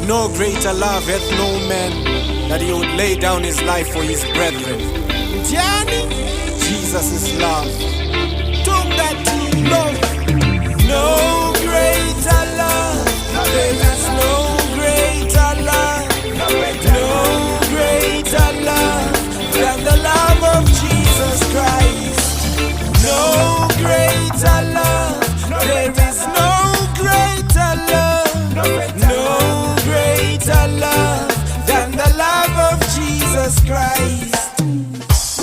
No greater love hath no man, that he would lay down his life for his brethren. Johnny, Jesus is love. Took that love. No greater love. There is no greater love. No greater love than the love of Jesus Christ. No greater love. There is no greater love. No greater love than the love of Jesus Christ.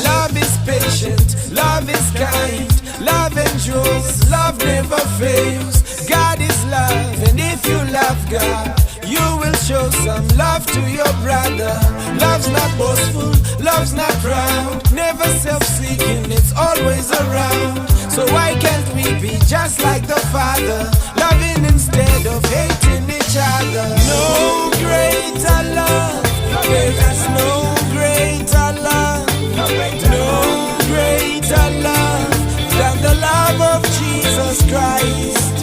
Love is patient, love is kind, love endures, love never fails. God is love, and if you love God, you will show some love to your brother. Love's not boastful, love's not proud, never self-seeking, it's always around. So why can't we be just like the Father, loving instead of hating each other? No greater love, there is no greater love. No greater love than the love of Jesus Christ.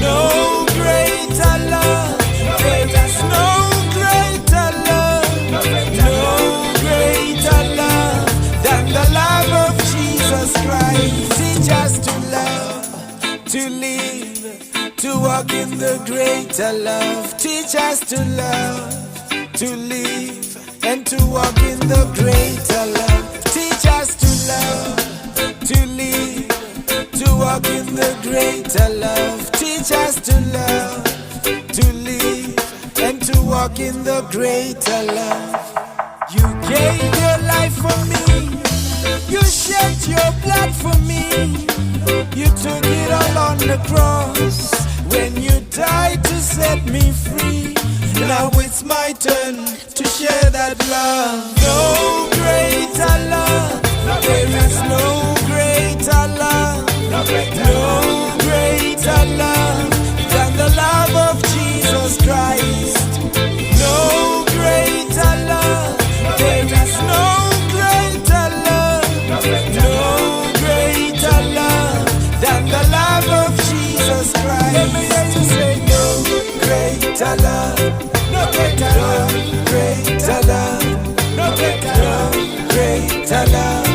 No greater love, there is no greater love. No greater love than the love of Jesus Christ. Teach us to love, to live, to walk in the greater love. Teach us to love, to live, and to walk in the greater love. Teach us to love, to live, to walk in the greater love. Teach us to love, to live, and to walk in the greater love. You gave your life for me, you shed your blood for me. You took it all on the cross when you died to set me free. Now it's my turn to share that love. No greater love, there is no greater love. No greater love than the love of Jesus Christ. No greater love, there is no greater love. No greater love than the love of Jesus Christ. Let me hear you say no greater love. No greater love, greater love, no greater love, greater love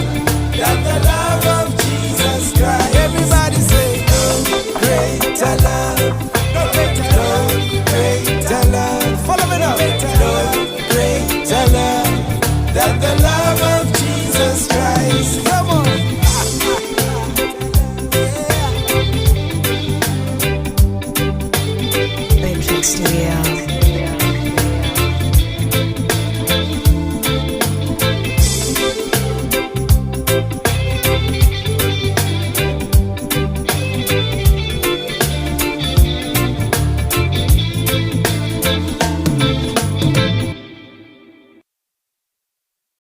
than the love of Jesus Christ. Everybody say no greater love, no greater love, greater love. Follow me now. No greater love than the love of Jesus Christ. Come on. Matrix Studio.